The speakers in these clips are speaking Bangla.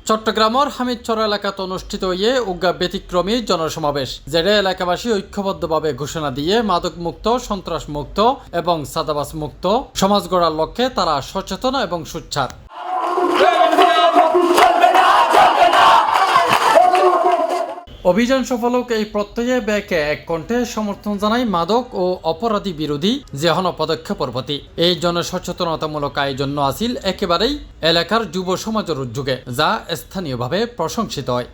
চট্টগ্রামের হামিদচর এলাকাতে অনুষ্ঠিত হয়ে উগ্র ব্যতিক্রমী জনসমাবেশ যেটা এলাকাবাসী ঐক্যবদ্ধভাবে ঘোষণা দিয়ে মাদক মুক্ত, সন্ত্রাস মুক্ত এবং সাদাবাস মুক্ত সমাজ গড়ার লক্ষ্যে তারা সচেতন এবং সোচ্চার। অভিযান সফল হোক এই প্রত্যয়ে ব্যাকে এক কণ্ঠে সমর্থন জানায় মাদক ও অপরাধী বিরোধী যেহন পদক্ষেপের প্রতি। এই জনসচেতনতামূলক আয়োজন আসিল একেবারেই এলাকার যুব সমাজের উদ্যোগে, যা স্থানীয়ভাবে প্রশংসিত হয়।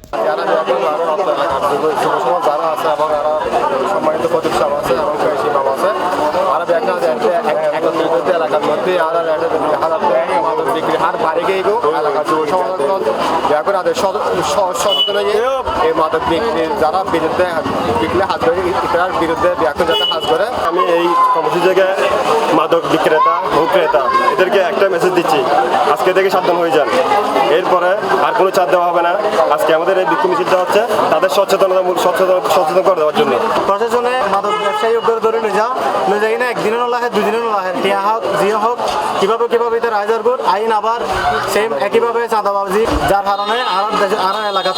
এলাকার মধ্যে মাদক বিক্রি হার বাড়ে গিয়ে এলাকার যুব সমাজ সচেতন হয়ে এই মাদক বিক্রির যারা বিরুদ্ধে বিক্রি হাত ধরে ইতার বিরুদ্ধে ব্যাখ্যা যাতে হাত করে। আমি এই কর্মসূচি থেকে মাদক বিক্রেতা বিক্রেতা এদেরকে একটা মেসেজ দিচ্ছি, আজকে থেকে সাবধান হয়ে যান, এরপরে আর কোনো ছাড় দেওয়া হবে না। আজকে আমাদের এই বিক্ষোভ মিছিলটা হচ্ছে তাদের সচেতন করে দেওয়ার জন্য। প্রশাসনে মাদক ব্যবসায়ী ধরে নিয়ে যাই না, একদিনের লাহে দুদিনের লাহে টিয়া হোক জিও হোক কিভাবে তার আইজারগুর আইন আবার সেম একইভাবে চাঁদাবাজি, যার কারণে আর এলাকার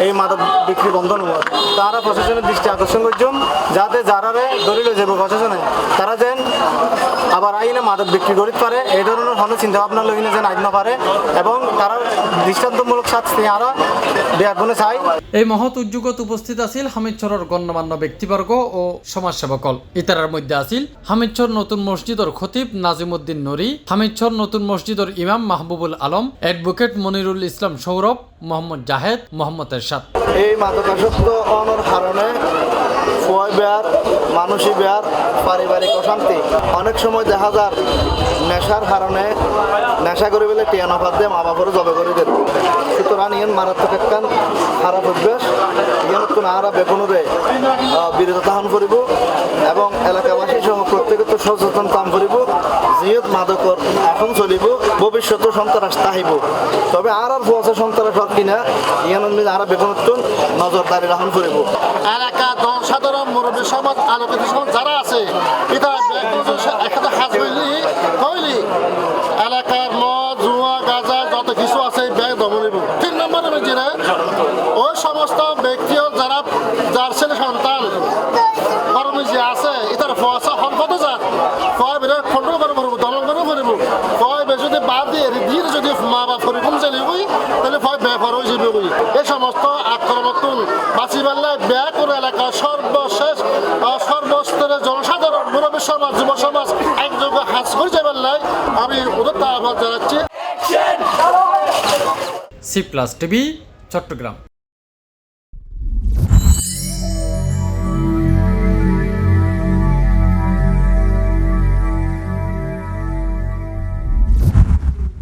এই মাদক বিক্রি বন্ধ নয়। তারা প্রশাসনের দৃষ্টি আকর্ষণ করছেন যাতে যারা ধরে লয়ে যাব প্রশাসনে তারা যেন আবার আইনে মাদক বিক্রি করতে পারে, এই ধরনের কোনো চিন্তা ভাবনা লইনে যেন আইন পারে এবং তারা দৃষ্টান্তমূলক শাস্তি আরো ব্যাগুনে চাই। এই মহৎ উদ্যোগত উপস্থিত আছিল হামিদচরের গণ্যমান্য ব্যক্তিবর্গ ও সমাজসেবকল। ইতারার মধ্যে আছিল হামিদচর নতুন মসজিদর খতিব নাজিমউদ্দিন নুরি, হামিদচর নতুন মসজিদর ইমাম মাহবুবুল আলম, অ্যাডভোকেট মনিরুল ইসলাম সৌরভ, মোহাম্মদ জাহেদ, মোহাম্মদ এরশাদ। এই মাদকাসক্ত অনর হারণে ফয় বেয়ার মানসিক বেয়ার পারিবারিক অশান্তি অনেক সময় দেখা যায় নেশার কারণে নেশা করে বলে টিয়ানো ভাত দিয়ে মা বাবারও জবে করে দেন। সুতরাং ইয়েন মারাত্মক একখান খারাপ অভ্যাস, ইয়েন তো নারা বেগুনরে বিরত ধারণ করিব এবং এলাকাবাসী সহ প্রত্যেকে তো সচেতন কাম করিব। যিহেতু মাদকর এখন চলিব ভবিষ্যতে সন্ত্রাস তাহিব, তবে আর ফুয়াছে সন্ত্রাস হক কিনা ইয়েন আর বেগুনত নজরদারি রাখুন করিব। এলাকা জনসাধারণ মুরব্বী সমাজ আলোকিত সমাজ যারা আছে এটা একটা হাজ হইলি এলাকার মদ জুয়া গাঁজা যত কিছু আছে ব্যাগ দমনিব। 3 নম্বরে যেটা ওই সমস্ত ব্যক্তিও যার ছেলে সন্তান কর্মী যে আছে এটার ফসা সম্পদ যাক কয় বেড়ে কন্ট্রোল করে পড়ব দমন করে পড়ব কয় বে যদি বাদ দিয়ে ধীরে যদি মা বাপ পরিকম চালি বই তাহলে ভয় ব্যাপার হয়ে যাবে বই। এই সমস্ত আক্রমণ বাঁচি পারলে ব্যয় করে এলাকা সর্বশেষ সর্বস্তরের জনসাধারণ মুরব্বী সমাজ যুব সমাজ একযোগে হাস করে যাবার লাই আমি ওদের আহ্বান জানাচ্ছি। C+ TV Chittagong.